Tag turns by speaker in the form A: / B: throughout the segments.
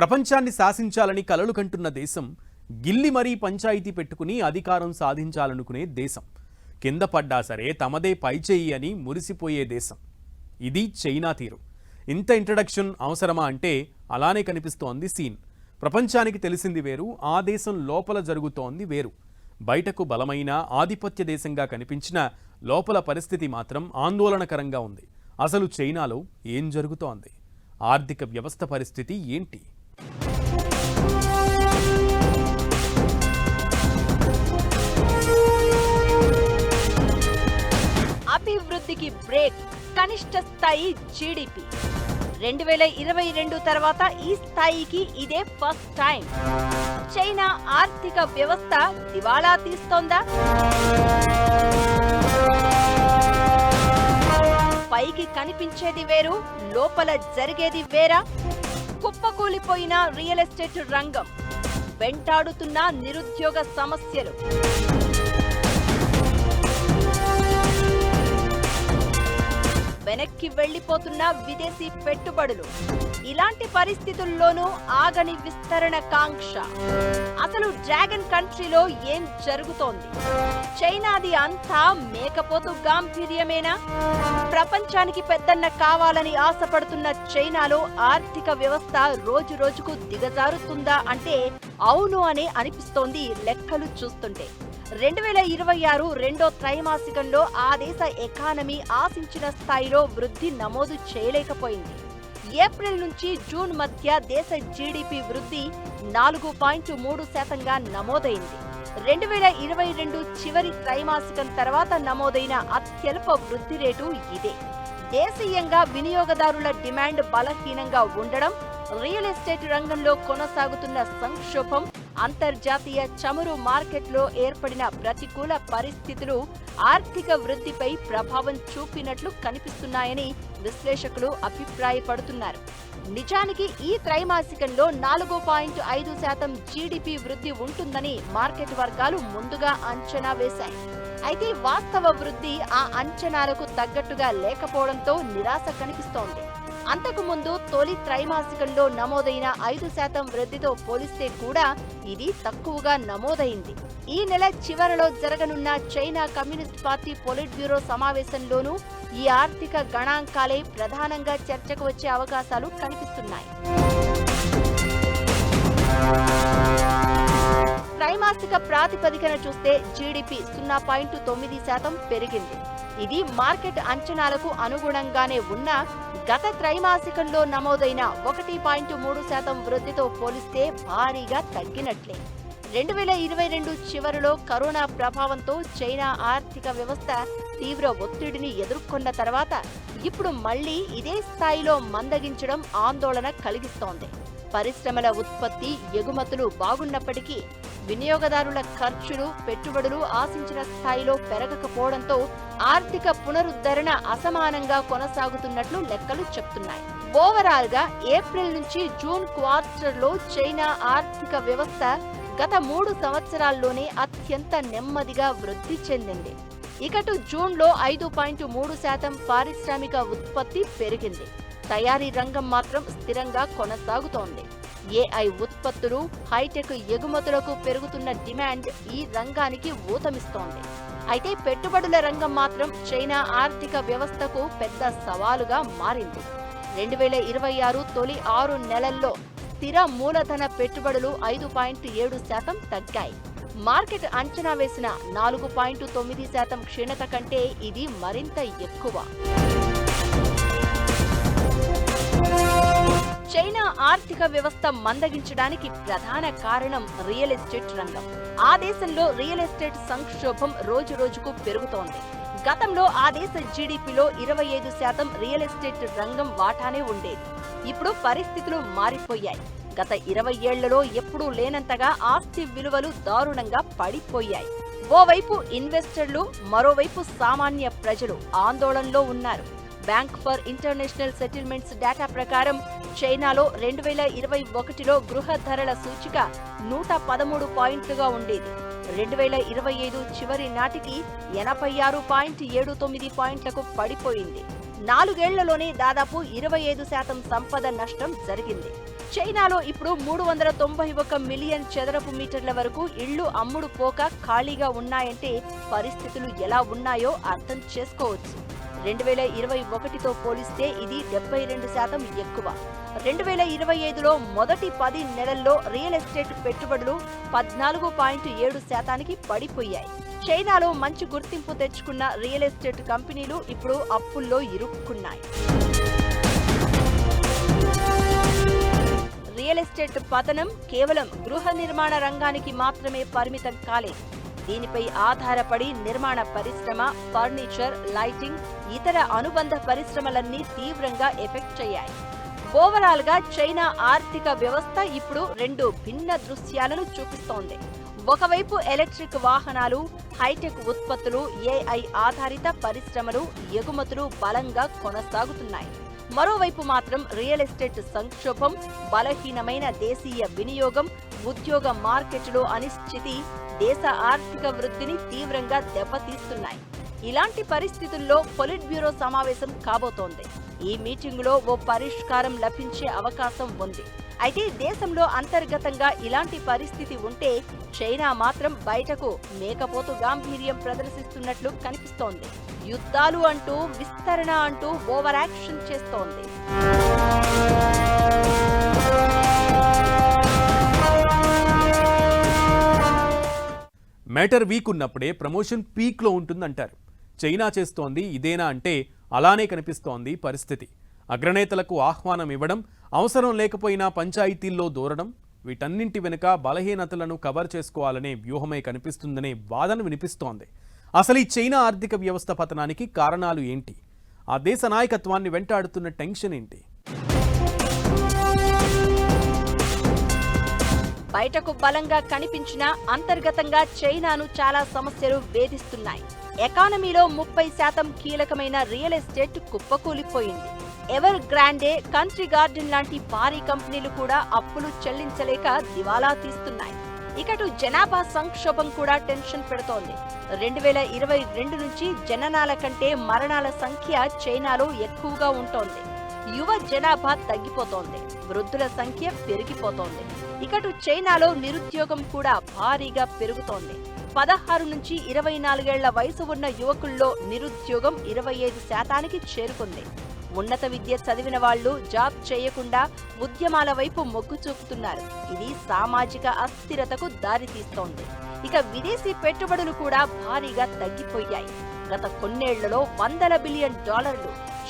A: ప్రపంచాన్ని శాసించాలని కలలు కంటున్న దేశం, గిల్లి మరీ పంచాయతీ పెట్టుకుని అధికారం సాధించాలనుకునే దేశం, కింద పడ్డా సరే తమదే పైచేయి అని మురిసిపోయే దేశం. ఇది చైనా తీరు. ఇంత ఇంట్రడక్షన్ అవసరమా అంటే అలానే కనిపిస్తోంది సీన్. ప్రపంచానికి తెలిసింది వేరు, ఆ దేశం లోపల జరుగుతోంది వేరు. బయటకు బలమైన ఆధిపత్య దేశంగా కనిపించిన లోపల పరిస్థితి మాత్రం ఆందోళనకరంగా ఉంది. అసలు చైనాలో ఏం జరుగుతోంది? ఆర్థిక వ్యవస్థ పరిస్థితి ఏంటి?
B: అభివృద్ధికి బ్రేక్, కనిష్ట స్థాయి జీడిపి. 2022 తర్వాత ఈ స్థాయికి ఇదే ఫస్ట్ టైం. చైనా ఆర్థిక వ్యవస్థ దివాళా తీస్తోందా? పైకి కనిపించేది వేరు, లోపల జరిగేది వేరా? కుప్పకూలిపోయిన రియల్ ఎస్టేట్ రంగం, వెంటాడుతున్న నిరుద్యోగ సమస్యలు, వెనక్కి వెళ్లిపోతున్న విదేశీ పెట్టుబడులు, ఇలాంటి పరిస్థితుల్లోనూ ఆగని విస్తరణ కాంక్ష. అసలు డ్రాగన్ కంట్రీలో ఏం జరుగుతోంది? చైనాది అంతా మేకపోతు గాంభీర్యమేనా? ప్రపంచానికి పెద్దన్న కావాలని ఆశపడుతున్న చైనాలో ఆర్థిక వ్యవస్థ రోజు రోజుకు దిగజారుతుందా అంటే అవును అనే అనిపిస్తోంది లెక్కలు చూస్తుంటే. 2026 రెండో త్రైమాసికంలో ఆ దేశ ఎకానమీ ఆశించిన స్థాయిలో వృద్ధి నమోదు చేయలేకపోయింది. ఏప్రిల్ నుంచి జూన్ మధ్య దేశ జీడీపీ వృద్ధి 4.3%గా నమోదైంది. 2022 చివరి త్రైమాసికం తర్వాత నమోదైన అత్యల్ప వృద్ధి రేటు ఇదే. దేశీయంగా వినియోగదారుల డిమాండ్ బలహీనంగా ఉండడం, రియల్ ఎస్టేట్ రంగంలో కొనసాగుతున్న సంక్షోభం, అంతర్జాతీయ చమురు మార్కెట్లో ఏర్పడిన ప్రతికూల పరిస్థితులు ఆర్థిక వృద్ధిపై ప్రభావం చూపినట్లు కనిపిస్తున్నాయని విశ్లేషకులు అభిప్రాయపడుతున్నారు. నిజానికి ఈ త్రైమాసికంలో 4.5% జీడీపీ వృద్ధి ఉంటుందని మార్కెట్ వర్గాలు ముందుగా అంచనా వేశాయి. అయితే వాస్తవ వృద్ధి ఆ అంచనాలకు తగ్గట్టుగా లేకపోవడంతో నిరాశ కనిపిస్తోంది. అంతకు ముందు తొలి త్రైమాసికంలో నమోదైన 5% వృద్ధితో పోలిస్తే కూడా ఇది తక్కువగా నమోదైంది. ఈ నెల చివరలో జరగనున్న China Communist Party politburo సమావేశంలోనూ ఈ ఆర్థిక గణాంకాలే ప్రధానంగా చర్చకు వచ్చే అవకాశాలు కనిపిస్తున్నాయి. త్రైమాసిక ప్రాతిపదికన చూస్తే జీడీపీ 0.9% పెరిగింది. ఇది మార్కెట్ అంచనాలకు అనుగుణంగానే ఉన్నా గత త్రైమాసికంలో నమోదైన 1.3% వృద్ధితో పోలిస్తే భారీగా తగ్గినట్లే. 2022 చివరిలో కరోనా ప్రభావంతో చైనా ఆర్థిక వ్యవస్థ తీవ్ర ఒత్తిడిని ఎదుర్కొన్న తర్వాత ఇప్పుడు మళ్లీ ఇదే స్థాయిలో మందగించడం ఆందోళన కలిగిస్తోంది. పరిశ్రమల ఉత్పత్తి, ఎగుమతులు బాగున్నప్పటికీ వినియోగదారుల ఖర్చులు, పెట్టుబడులు ఆశించిన స్థాయిలో పెరగకపోవడంతో ఆర్థిక పునరుద్ధరణ అసమానంగా కొనసాగుతున్నట్లు లెక్కలు చెప్తున్నాయి. ఓవరాల్ గా ఏప్రిల్ నుంచి జూన్ క్వార్టర్లో చైనా ఆర్థిక వ్యవస్థ గత 3 సంవత్సరాల్లోనే అత్యంత నెమ్మదిగా వృద్ధి చెందింది. ఇకటు జూన్లో 5.3% పారిశ్రామిక ఉత్పత్తి పెరిగింది. తయారీ రంగం మాత్రం స్థిరంగా కొనసాగుతోంది. ఏఐ ఉత్పత్తులు, హైటెక్ ఎగుమతులకు పెరుగుతున్న డిమాండ్ ఈ రంగానికి ఊతమిస్తోంది. అయితే పెట్టుబడుల రంగం మాత్రం చైనా ఆర్థిక వ్యవస్థకు పెద్ద సవాలుగా మారింది. 2026 తొలి 6 నెలల్లో స్థిర మూలధన పెట్టుబడులు 5.7% తగ్గాయి. మార్కెట్ అంచనా వేసిన 4.9% క్షీణత కంటే ఇది మరింత ఎక్కువ. చైనా ఆర్థిక వ్యవస్థ మందగించడానికి ప్రధాన కారణం రియల్ ఎస్టేట్ రంగం. ఆ దేశంలో రియల్ ఎస్టేట్ సంక్షోభం రోజు రోజుకు పెరుగుతోంది. గతంలో ఆ దేశ జీడీపీలో 25% రియల్ ఎస్టేట్ రంగం వాటానే ఉండేది. ఇప్పుడు పరిస్థితులు మారిపోయాయి. గత 20 ఏళ్లలో ఎప్పుడూ లేనంతగా ఆస్తి విలువలు దారుణంగా పడిపోయాయి. ఓవైపు ఇన్వెస్టర్లు, మరోవైపు సామాన్య ప్రజలు ఆందోళనలో ఉన్నారు. Bank for international settlements data ప్రకారం చైనాలో 2021లో గృహ ధరల సూచిక 113 పాయింట్లుగా ఉండేది. 2025 చివరి నాటికి 86.79 పాయింట్లకు పడిపోయింది. 4 ఏళ్లలోనే దాదాపు 25% సంపద నష్టం జరిగింది. చైనాలో ఇప్పుడు 391 మిలియన్ చదరపు మీటర్ల వరకు ఇళ్లు అమ్ముడు పోక ఖాళీగా ఉన్నాయంటే పరిస్థితులు ఎలా ఉన్నాయో అర్థం చేసుకోవచ్చు. 2021తో పోలిస్తే ఇది 72% ఎక్కువ. 2025లో మొదటి 10 నెలల్లో రియల్ ఎస్టేట్ పెట్టుబడులు 14.7% పడిపోయాయి. చైనాలో మంచి గుర్తింపు తెచ్చుకున్న రియల్ ఎస్టేట్ కంపెనీలు ఇప్పుడు అప్పుల్లో ఇరుక్కున్నాయి. రియల్ ఎస్టేట్ పతనం కేవలం గృహ నిర్మాణ రంగానికి మాత్రమే పరిమితం కాలేదు. దీనిపై ఆధారపడి నిర్మాణ పరిశ్రమ, ఫర్నిచర్, లైటింగ్, ఇతర అనుబంధ పరిశ్రమలన్నీ తీవ్రంగా ఎఫెక్ట్ అయ్యాయి. ఓవరాల్ గా చైనా ఆర్థిక వ్యవస్థ ఇప్పుడు 2 భిన్న దృశ్యాలను చూపిస్తోంది. ఒకవైపు ఎలక్ట్రిక్ వాహనాలు, హైటెక్ ఉత్పత్తులు, AI ఆధారిత పరిశ్రమలు, ఎగుమతులు బలంగా కొనసాగుతున్నాయి. మరోవైపు మాత్రం రియల్ ఎస్టేట్ సంక్షోభం, బలహీనమైన దేశీయ వినియోగం, ఉద్యోగ మార్కెట్లో అనిశ్చితి దేశ ఆర్థిక వృద్ధిని తీవ్రంగా దెబ్బతీస్తున్నాయి. ఇలాంటి పరిస్థితుల్లో పొలిట్ బ్యూరో సమావేశం కాబోతోంది. ఈ మీటింగులో ఓ పరిష్కారం లభించే అవకాశం ఉంది. అయితే దేశంలో అంతర్గతంగా ఇలాంటి పరిస్థితి ఉంటే చైనా మాత్రం బయటకు మేకపోతు గాంభీర్యం ప్రదర్శిస్తున్నట్లు కనిపిస్తోంది. యుద్ధాలు అంటూ, విస్తరణ అంటూ ఓవర్ యాక్షన్ చేస్తోంది.
A: మ్యాటర్ వీక్ ఉన్నప్పుడే ప్రమోషన్ పీక్లో ఉంటుందంటారు. చైనా చేస్తోంది ఇదేనా అంటే అలానే కనిపిస్తోంది పరిస్థితి. అగ్రనేతలకు ఆహ్వానం ఇవ్వడం, అవసరం లేకపోయినా పంచాయతీల్లో దూరడం, వీటన్నింటి వెనుక బలహీనతలను కవర్ చేసుకోవాలనే వ్యూహమే కనిపిస్తుందనే వాదన వినిపిస్తోంది. అసలు ఈ చైనా ఆర్థిక వ్యవస్థ పతనానికి కారణాలు ఏంటి? ఆ దేశ నాయకత్వాన్ని వెంటాడుతున్న టెన్షన్ ఏంటి?
B: బయటకు బలంగా కనిపించిన అంతర్గతంగా చైనాను చాలా సమస్యలు వేధిస్తున్నాయి. ఎకానమీలో 30% కీలకమైన రియల్ ఎస్టేట్ కుప్పకూలిపోయింది. ఎవర్ గ్రాండే, కంట్రీ గార్డెన్ లాంటి భారీ కంపెనీలు కూడా అప్పులు చెల్లించలేక దివాలా తీస్తున్నాయి. ఇకటు జనాభా సంక్షోభం కూడా టెన్షన్ పెడుతోంది. 2022 నుంచి జననాల కంటే మరణాల సంఖ్య చైనాలో ఎక్కువగా ఉంటోంది. యువ జనాభా తగ్గిపోతోంది, వృద్ధుల సంఖ్య పెరిగిపోతోంది. ఇకటు చైనాలో నిరుద్యోగం కూడా భారీగా పెరుగుతోంది. 16 నుంచి 24 ఏళ్ల వయసు ఉన్న యువకుల్లో నిరుద్యోగం 25%కి చేరుకుంది. ఉన్నత విద్య చదివిన వాళ్లు జాబ్ చేయకుండా ఉద్యమాల వైపు మొగ్గు చూపుతున్నారు. ఇది సామాజిక అస్థిరతకు దారితీస్తోంది. ఇక విదేశీ పెట్టుబడులు కూడా భారీగా తగ్గిపోయాయి. గత కొన్నేళ్లలో $100 బిలియన్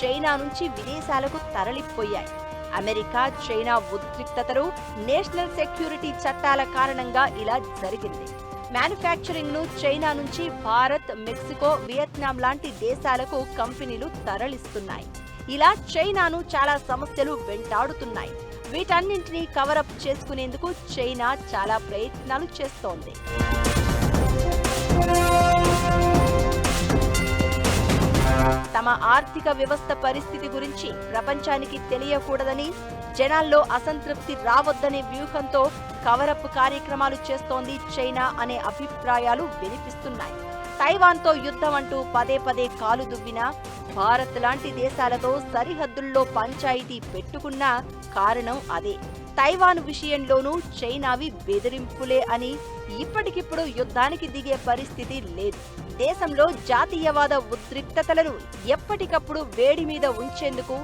B: చైనా నుంచి విదేశాలకు తరలిపోయాయి. అమెరికా, చైనా ఉద్రిక్తతలు, నేషనల్ సెక్యూరిటీ చట్టాల కారణంగా ఇలా జరిగింది. మ్యానుఫ్యాక్చరింగ్ ను చైనా నుంచి భారత్, మెక్సికో, వియత్నాం లాంటి దేశాలకు కంపెనీలు తరలిస్తున్నాయి. ఇలా చైనాను చాలా సమస్యలు వెంటాడుతున్నాయి. వీటన్నింటినీ కవరప్ చేసుకునేందుకు చైనా చాలా ప్రయత్నాలు చేస్తోంది. తమ ఆర్థిక వ్యవస్థ పరిస్థితి గురించి ప్రపంచానికి తెలియకూడదని, జనాల్లో అసంతృప్తి రావద్దనే వ్యూహంతో కవరప్ కార్యక్రమాలు చేస్తోంది చైనా అనే అభిప్రాయాలు వినిపిస్తున్నాయి. తైవాన్తో యుద్ధం అంటూ పదే పదే కాలు దువ్వినా, భారత్ లాంటి దేశాలతో సరిహద్దుల్లో పంచాయితీ పెట్టుకున్న కారణం అదే. తైవాన్ విషయంలోనూ చైనావి బెదిరింపులే అని ఇప్పటికిప్పుడు యుద్ధానికి దిగే పరిస్థితి లేదు. దేశంలో జాతీయవాద ఉద్రిక్తతలను ఎప్పటికప్పుడు వేడి మీద ఉంచేందుకు,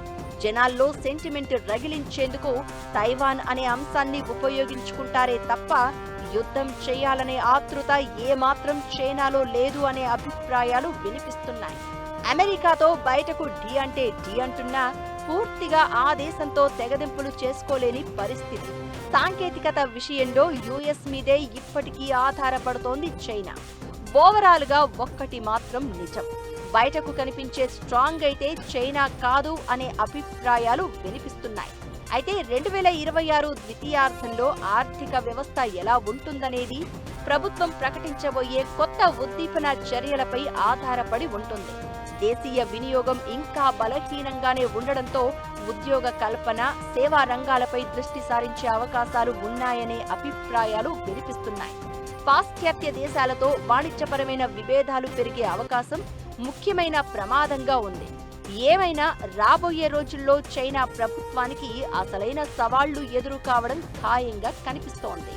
B: జనాల్లో సెంటిమెంట్ రగిలించేందుకు తైవాన్ అనే అంశాన్ని ఉపయోగించుకుంటారే తప్ప యుద్ధం చేయాలనే ఆతృత ఏమాత్రం చైనాలో లేదు అనే అభిప్రాయాలు వినిపిస్తున్నాయి. అమెరికాతో బయటకు ఢీ అంటే ఢీ అంటున్నా పూర్తిగా ఆ దేశంతో తెగదెంపులు చేసుకోలేని పరిస్థితి. సాంకేతికత విషయంలో US మీదే ఇప్పటికీ ఆధారపడుతోంది చైనా. ఓవరాల్ గా ఒక్కటి మాత్రం నిజం, బయటకు కనిపించే స్ట్రాంగ్ అయితే చైనా కాదు అనే అభిప్రాయాలు వినిపిస్తున్నాయి. అయితే 2026 ద్వితీయార్థంలో ఆర్థిక వ్యవస్థ ఎలా ఉంటుందనేది ప్రభుత్వం ప్రకటించబోయే కొత్త ఉద్దీపన చర్యలపై ఆధారపడి ఉంటుంది. దేశీయ వినియోగం ఇంకా బలహీనంగానే ఉండడంతో ఉద్యోగ కల్పన, సేవా రంగాలపై దృష్టి సారించే అవకాశాలు ఉన్నాయనే అభిప్రాయాలు వినిపిస్తున్నాయి. పాశ్చాత్య దేశాలతో వాణిజ్యపరమైన విభేదాలు పెరిగే అవకాశం ముఖ్యమైన ప్రమాదంగా ఉంది. ఏమైనా రాబోయే రోజుల్లో చైనా ప్రభుత్వానికి అసలైన సవాళ్లు ఎదురు కావడం ఖాయంగా కనిపిస్తోంది.